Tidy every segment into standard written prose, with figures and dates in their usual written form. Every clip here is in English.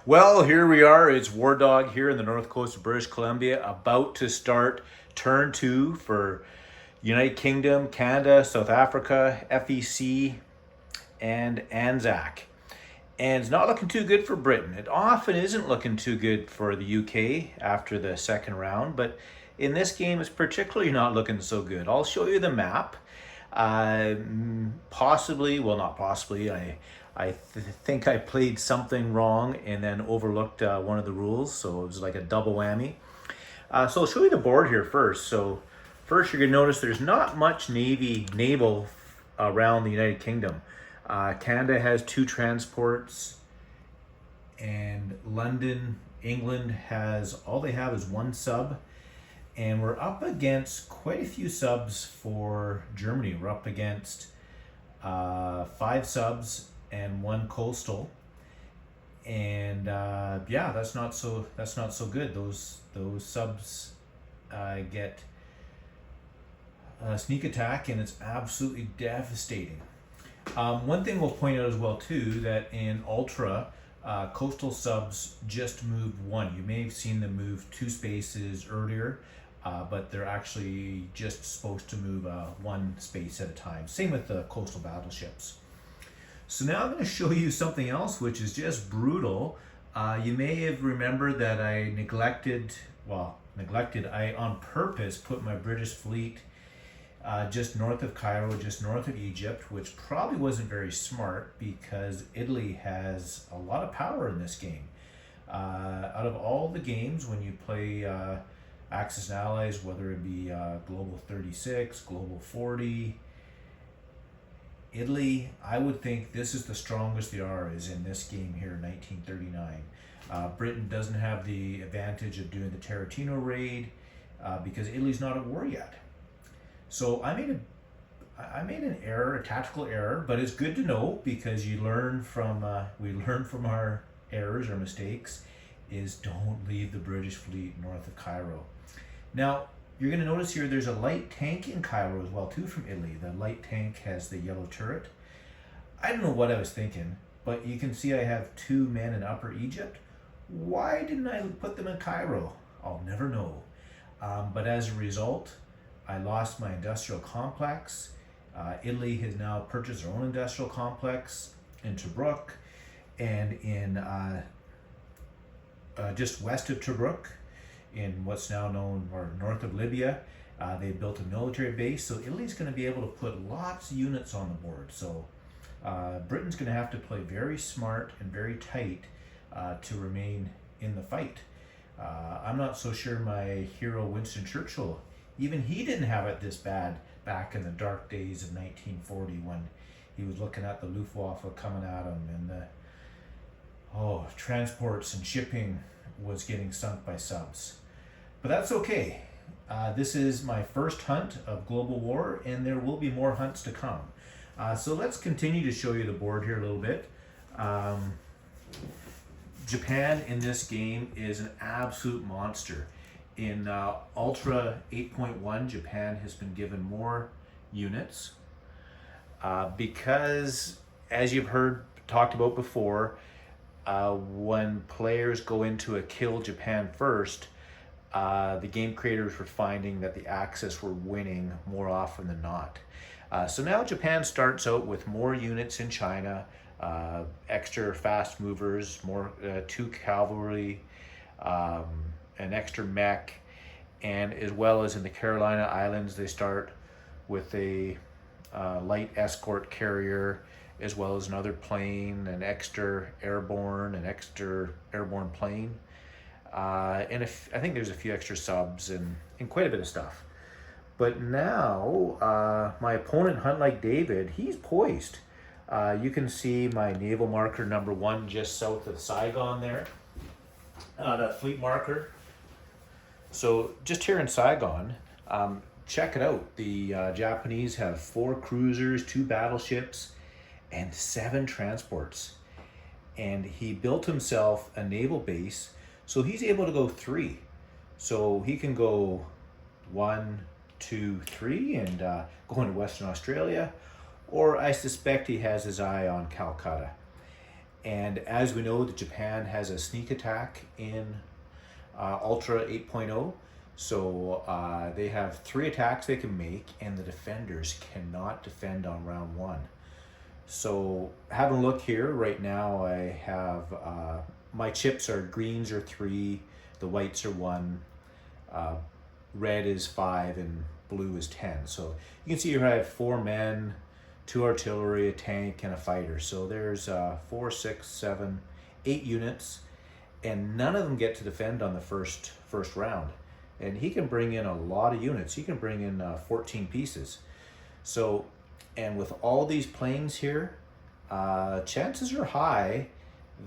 Well, here we are. It's War Dog here in the north coast of British Columbia, about to start turn two for United Kingdom, Canada, South Africa, FEC, and Anzac. And it's not looking too good for Britain. It often isn't looking too good for the UK after the second round, but in this game, it's particularly not looking so good. I'll show you the map. Possibly, well, not possibly. I think I played something wrong and then overlooked one of the rules, so it was like a double whammy. So I'll show you the board here first. So first, you're gonna notice there's not much naval around the United Kingdom. Canada has 2 transports, and London, England has all they have is 1 sub. And we're up against quite a few subs for Germany. We're up against 5 subs and 1 coastal. And yeah, that's not so good. Those subs get a sneak attack, and it's absolutely devastating. One thing we'll point out as well too, that in Ultra, coastal subs just moved 1. You may have seen them move 2 spaces earlier. But they're actually just supposed to move 1 space at a time. Same with the coastal battleships. So now I'm going to show you something else which is just brutal. You may have remembered that I I on purpose put my British fleet just north of Cairo, just north of Egypt, which probably wasn't very smart because Italy has a lot of power in this game. Out of all the games, when you play Axis and Allies, whether it be Global 36, Global 40, Italy, I would think this is the strongest they are, is in this game here, 1939. Britain doesn't have the advantage of doing the Tarantino raid because Italy's not at war yet. So I made an error, a tactical error, but it's good to know because you learn from we learn from our errors or mistakes. Is don't leave the British fleet north of Cairo. Now, you're going to notice here there's a light tank in Cairo as well too from Italy. The light tank has the yellow turret. I don't know what I was thinking, but you can see I have 2 men in Upper Egypt. Why didn't I put them in Cairo? I'll never know. But as a result, I lost my industrial complex. Italy has now purchased their own industrial complex in Tobruk and in just west of Tobruk, in what's now known or north of Libya. They built a military base, so Italy's going to be able to put lots of units on the board. So Britain's going to have to play very smart and very tight to remain in the fight. I'm not so sure my hero Winston Churchill, even he didn't have it this bad back in the dark days of 1940 when he was looking at the Luftwaffe coming at him, and the transports and shipping was getting sunk by subs. But that's okay. This is my first hunt of Global War, and there will be more hunts to come. So let's continue to show you the board here a little bit. Japan in this game is an absolute monster. In Ultra 8.1, Japan has been given more units because, as you've heard talked about before, when players go into a kill Japan first, the game creators were finding that the Axis were winning more often than not. So now Japan starts out with more units in China, extra fast movers, more 2 cavalry, an extra mech, and as well as in the Carolina Islands, they start with a light escort carrier, as well as another plane, an extra airborne plane. And I think there's a few extra subs and quite a bit of stuff. But now, my opponent, Hunt Like David, he's poised. You can see my naval marker number 1 just south of Saigon there. That fleet marker. So just here in Saigon, check it out. The Japanese have 4 cruisers, 2 battleships, and 7 transports. And he built himself a naval base, so he's able to go 3. So he can go 1, 2, 3, and go into Western Australia, or I suspect he has his eye on Calcutta. And as we know, Japan has a sneak attack in Ultra 8.0. So they have 3 attacks they can make, and the defenders cannot defend on round 1. So having a look here, right now I have, my chips are greens are 3, the whites are 1, red is 5, and blue is 10. So you can see here I have 4 men, 2 artillery, a tank, and a fighter. So there's 4, 6, 7, 8 units, and none of them get to defend on the first round. And he can bring in a lot of units. He can bring in 14 pieces. So, and with all these planes here, chances are high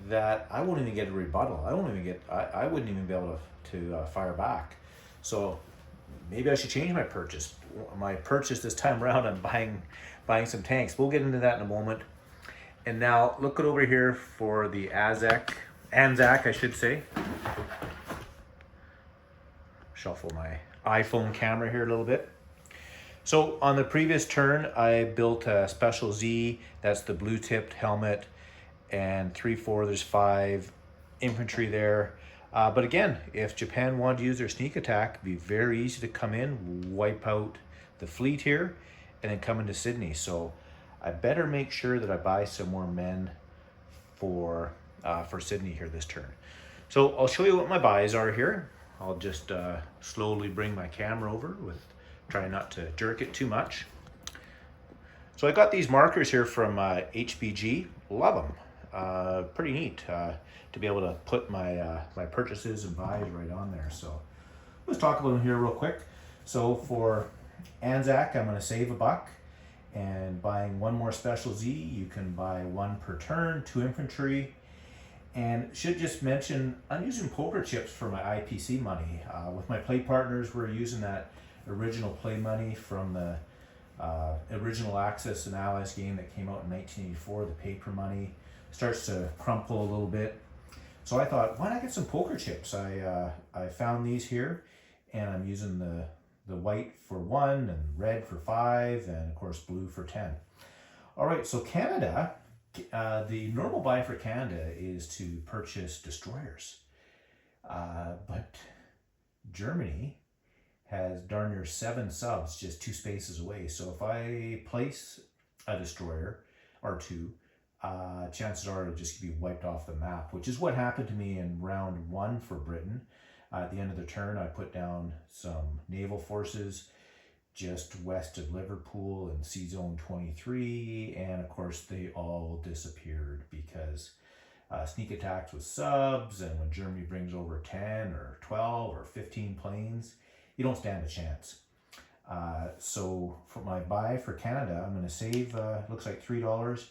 that I won't even get a rebuttal. I wouldn't even be able to fire back. So maybe I should change my purchase. My purchase this time around, I'm buying some tanks. We'll get into that in a moment. And now look over here for the Anzac, I should say. Shuffle my iPhone camera here a little bit. So on the previous turn, I built a Special Z. That's the blue tipped helmet, and 3, 4, there's 5 infantry there. But again, if Japan wanted to use their sneak attack, it'd be very easy to come in, wipe out the fleet here, and then come into Sydney. So I better make sure that I buy some more men for Sydney here this turn. So I'll show you what my buys are here. I'll just slowly bring my camera over, with trying not to jerk it too much. So I got these markers here from HBG. Love them. Pretty neat to be able to put my my purchases and buys right on there. So let's talk about them here real quick. So for Anzac, I'm going to save $1, and buying 1 more Special Z, you can buy 1 per turn, 2 infantry. And should just mention, I'm using poker chips for my IPC money. With my play partners, we're using that original play money from the original Axis and Allies game that came out in 1984. The paper money starts to crumple a little bit. So I thought, why not get some poker chips? I found these here, and I'm using the white for 1, and red for 5, and of course blue for 10. All right, so Canada, the normal buy for Canada is to purchase destroyers, but Germany has darn near 7 subs just 2 spaces away. So if I place a destroyer or 2, chances are it'll just be wiped off the map, which is what happened to me in round 1 for Britain. At the end of the turn, I put down some naval forces just west of Liverpool in Sea Zone 23, and of course they all disappeared because sneak attacks with subs, and when Germany brings over 10 or 12 or 15 planes, you don't stand a chance. So for my buy for Canada, I'm going to save, looks like $3,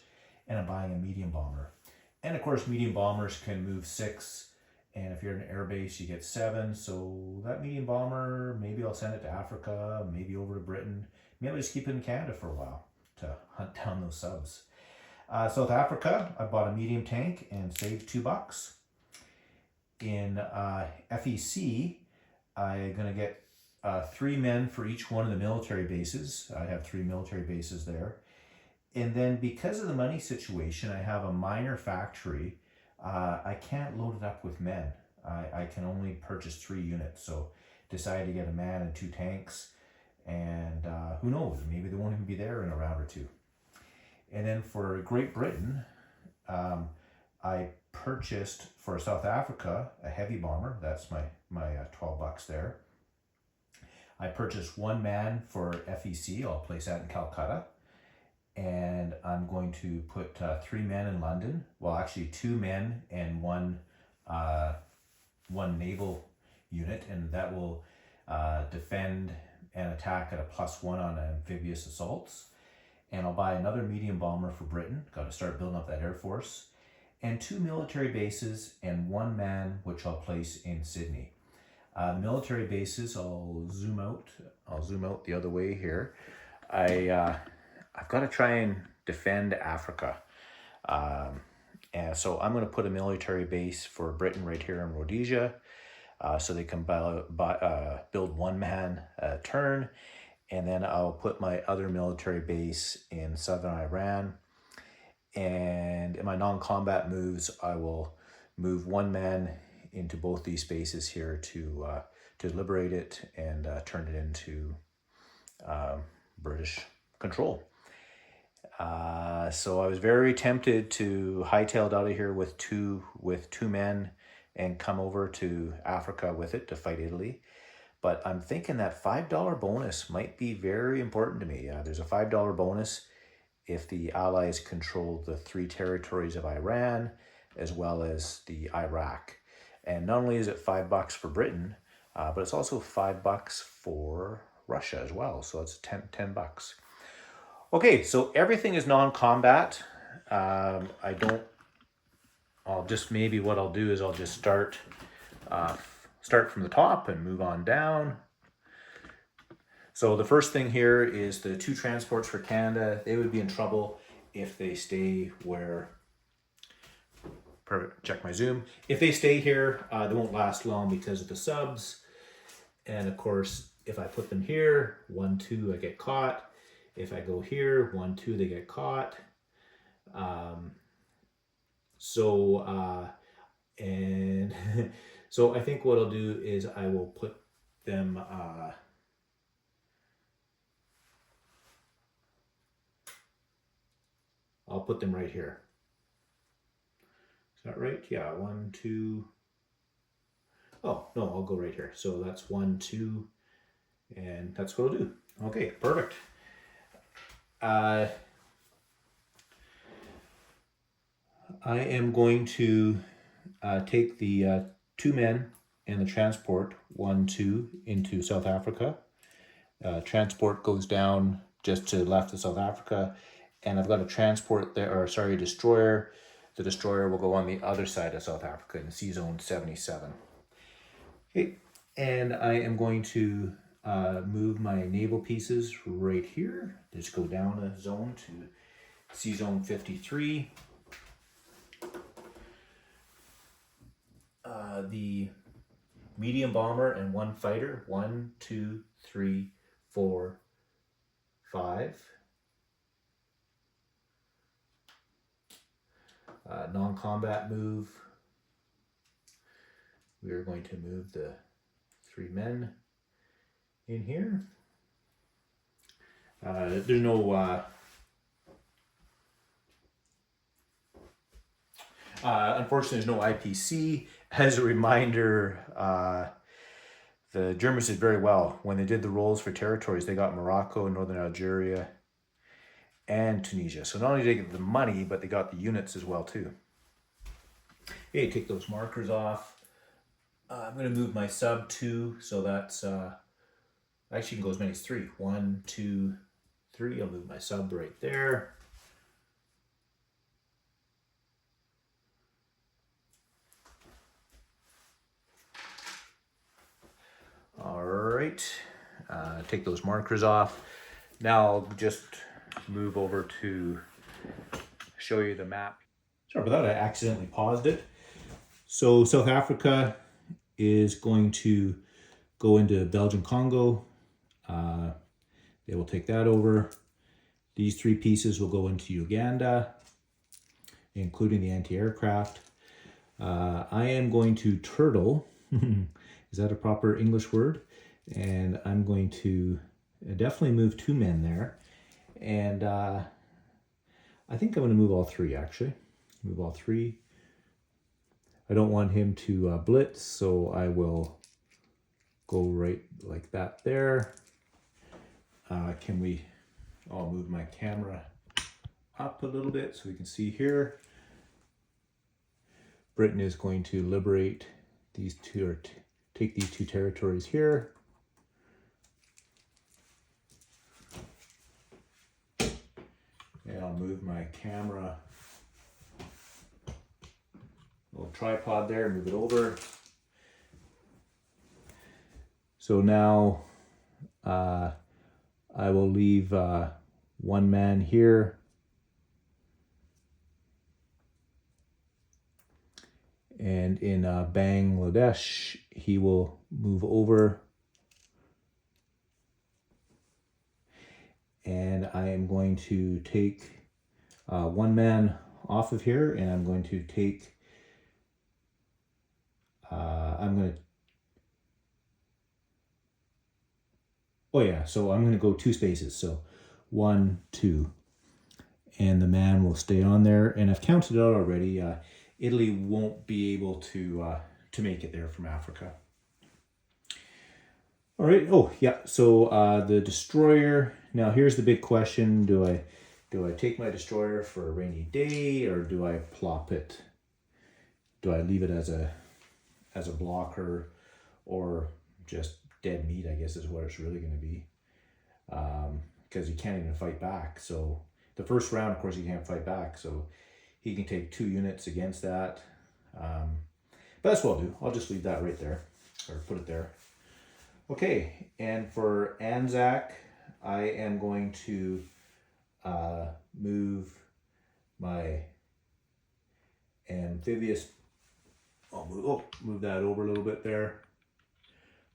and I'm buying a medium bomber. And of course, medium bombers can move 6, and if you're in an air base, you get 7. So that medium bomber, maybe I'll send it to Africa, maybe over to Britain. Maybe I'll just keep it in Canada for a while to hunt down those subs. South Africa, I bought a medium tank and saved $2. In FEC, I'm going to get 3 men for each one of the military bases. I have 3 military bases there. And then because of the money situation, I have a minor factory. I can't load it up with men. I can only purchase 3 units. So decided to get a man and 2 tanks. And who knows, maybe they won't even be there in a round or 2. And then for Great Britain, I purchased for South Africa a heavy bomber. That's my $12 there. I purchased 1 man for FEC. I'll place that in Calcutta. And I'm going to put 3 men in London. Well, actually 2 men and one naval unit, and that will defend and attack at a +1 on amphibious assaults. And I'll buy another medium bomber for Britain. Got to start building up that air force. And 2 military bases and 1 man, which I'll place in Sydney. Military bases, I'll zoom out. I'll zoom out the other way here. I've got to try and defend Africa. And so I'm going to put a military base for Britain right here in Rhodesia, so they can build 1 man a turn. And then I'll put my other military base in southern Iran. And in my non-combat moves, I will move one man into both these spaces here to liberate it and turn it into British control. So I was very tempted to hightail out of here with two men and come over to Africa with it to fight Italy. But I'm thinking that $5 bonus might be very important to me. There's a $5 bonus if the Allies control the 3 territories of Iran as well as the Iraq. And not only is it $5 for Britain, but it's also $5 for Russia as well. So it's $10. Okay, so everything is non-combat. I'll just, maybe what I'll do is I'll just start from the top and move on down. So the first thing here is the 2 transports for Canada. They would be in trouble if they stay where, perfect, check my zoom. If they stay here, they won't last long because of the subs. And of course, if I put them here, 1, 2, I get caught. If I go here, 1, 2, they get caught. And so I think what I'll do is I will put them, I'll put them right here. Is that right? Yeah, 1, 2. Oh, no, I'll go right here. So that's 1, 2, and that's what I'll do. Okay, perfect. I am going to take the 2 men and the transport, 1, 2, into South Africa. Transport goes down just to the left of South Africa, and I've got a transport there, or sorry, a destroyer. The destroyer will go on the other side of South Africa in C Zone 77. Okay, and I am going to move my naval pieces right here. Just go down a zone to C Zone 53. The medium bomber and 1 fighter, 1, 2, 3, 4, 5. Non-combat move. We are going to move the 3 men in here. There's no unfortunately, there's no IPC. As a reminder, the Germans did very well. When they did the rolls for territories, they got Morocco, Northern Algeria, and Tunisia. So not only did they get the money, but they got the units as well too. Okay, take those markers off. I'm going to move my sub 2, so that's, actually you can go as many as 3. 1, 2, 3. I'll move my sub right there. All right, take those markers off. Now I'll just move over to show you the map. Sorry about that, I accidentally paused it. So South Africa is going to go into Belgian Congo. They will take that over. These 3 pieces will go into Uganda, including the anti-aircraft. I am going to turtle. Is that a proper English word? And I'm going to definitely move 2 men there. And I think I'm going to move all 3, actually. Move all 3. I don't want him to blitz, so I will go right like that there. I'll move my camera up a little bit so we can see here. Britain is going to liberate these 2, or take these 2 territories here. And I'll move my camera, little tripod there, move it over. So now I will leave 1 man here. And in Bangladesh, he will move over. And I am going to take 1 man off of here, and I'm going to take, so I'm going to go 2 spaces. So 1, 2, and the man will stay on there. And I've counted it out already. Italy won't be able to make it there from Africa. All right. Oh yeah. So the destroyer. Now here's the big question: Do I take my destroyer for a rainy day, or do I plop it? Do I leave it as a blocker, or just dead meat? I guess is what it's really going to be, because he can't even fight back. So the first round, of course, he can't fight back. So he can take 2 units against that. But that's what I'll do. I'll just leave that right there, or put it there. Okay, and for Anzac, I am going to move my amphibious. I'll move that over a little bit there.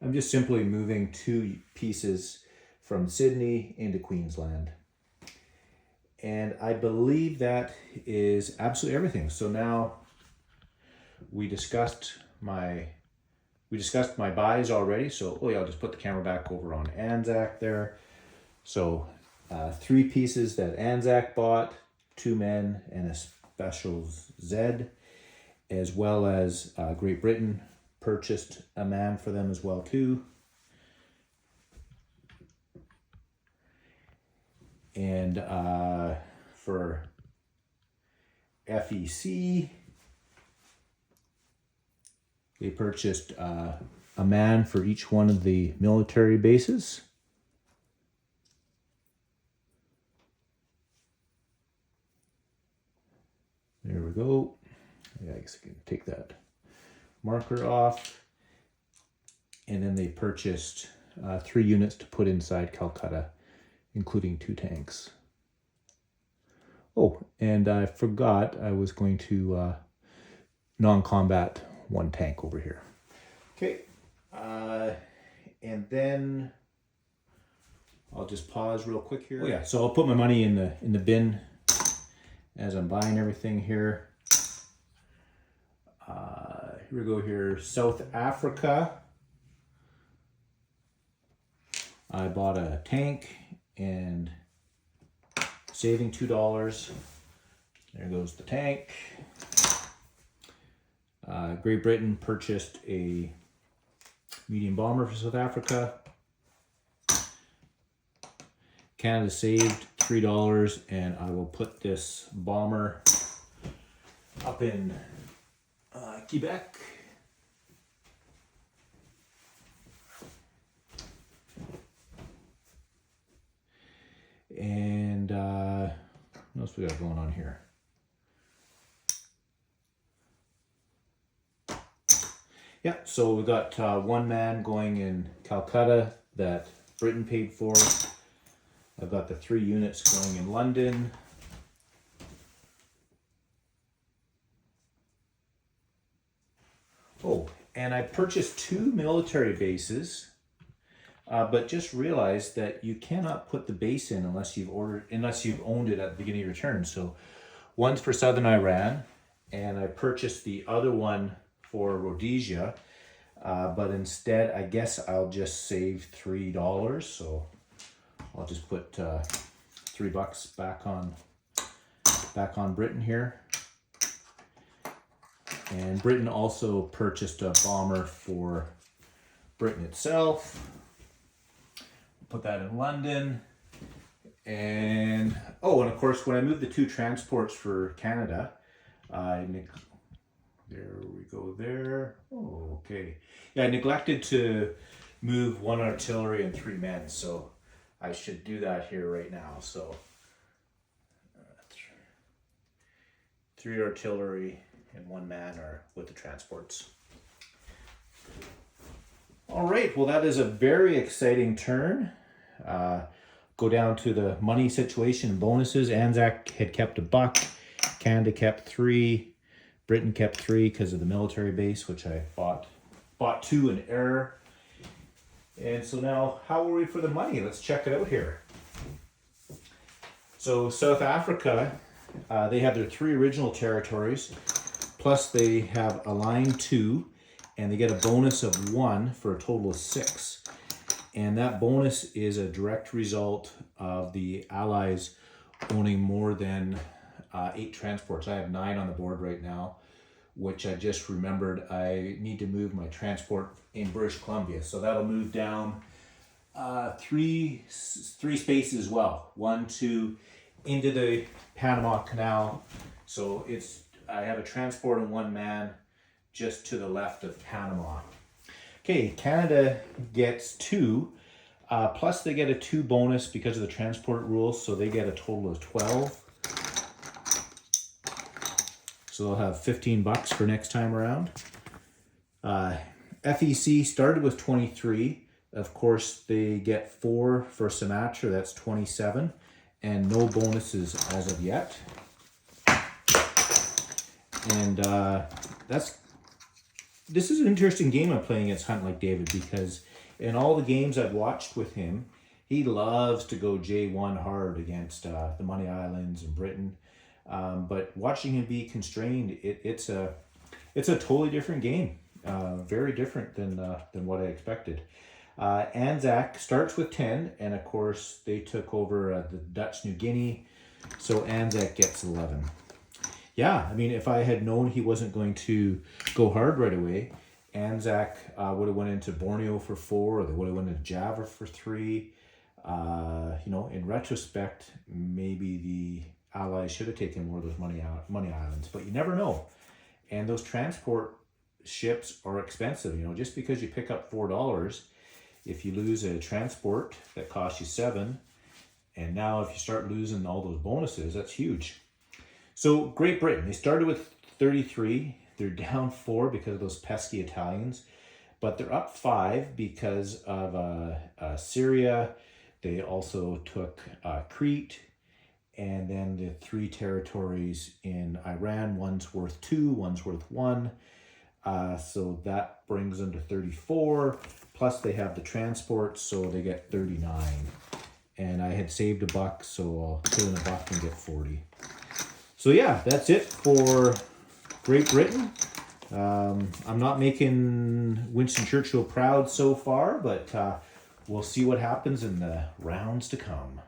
I'm just simply moving 2 pieces from Sydney into Queensland. And I believe that is absolutely everything. So now we discussed my buys already. So I'll just put the camera back over on Anzac there. So 3 pieces that Anzac bought, 2 men and a special Z, as well as Great Britain purchased a man for them as well too. And for FEC, they purchased a man for each one of the military bases. There we go. Yeah, I guess I can take that marker off. And then they purchased 3 units to put inside Calcutta, including 2 tanks. Oh, and I forgot I was going to non-combat 1 tank over here. Okay, and then I'll just pause real quick here. Oh yeah, so I'll put my money in the bin as I'm buying everything here. Here we go here, South Africa. I bought a tank and saving $2. There goes the tank. Great Britain purchased a medium bomber for South Africa. Canada saved $3, and I will put this bomber up in Quebec. And what else we got going on here? Yeah, so we got 1 man going in Calcutta that Britain paid for. I've got the 3 units going in London. Oh, and I purchased 2 military bases, but just realized that you cannot put the base in unless you've owned it at the beginning of your turn. So one's for Southern Iran, and I purchased the other one for Rhodesia, but instead I guess I'll just save $3. So I'll just put $3 back on Britain here. And Britain also purchased a bomber for Britain itself. Put that in London. And of course, when I moved the 2 transports for Canada, there we go there. Oh, okay. Yeah, I neglected to move 1 artillery and 3 men, so I should do that here right now. So 3 artillery and 1 man are with the transports. All right, well, that is a very exciting turn. Go down to the money situation and bonuses. Anzac had kept $1. Canada kept 3. Britain kept 3 because of the military base, which I bought 2 in error. And so now, how are we for the money? Let's check it out here. So South Africa, They have their 3 original territories, plus they have a line 2, and they get a bonus of 1 for a total of 6. And that bonus is a direct result of the Allies owning more than 8 transports. I have 9 on the board right now, which I just remembered I need to move my transport in British Columbia. So that'll move down 3 spaces as well. 1, 2, into the Panama Canal. So I have a transport and 1 man just to the left of Panama. Okay, Canada gets 2, plus they get a 2 bonus because of the transport rules, so they get a total of 12. So they'll have $15 for next time around. FEC started with 23. Of course, they get 4 for Sumatra, that's 27, and no bonuses as of yet. And this is an interesting game I'm playing against Hunt Like David, because in all the games I've watched with him, he loves to go J1 hard against the Money Islands and Britain. But watching him be constrained, it's a totally different game. Very different than what I expected. Anzac starts with 10, and of course they took over the Dutch New Guinea, so Anzac gets 11. Yeah, I mean, if I had known he wasn't going to go hard right away, Anzac would have went into Borneo for 4, or they would have went into Java for 3. In retrospect, maybe the Allies should have taken more of those money islands, but you never know. And those transport ships are expensive. Just because you pick up $4, if you lose a transport that costs you 7, and now if you start losing all those bonuses, that's huge. So Great Britain, they started with 33. They're down 4 because of those pesky Italians, but they're up 5 because of Syria. They also took Crete, and then the 3 territories in Iran. One's worth 2, one's worth 1. So that brings them to 34. Plus they have the transport, so they get 39. And I had saved $1, so I'll put in $1 and get 40. So yeah, that's it for Great Britain. I'm not making Winston Churchill proud so far, but we'll see what happens in the rounds to come.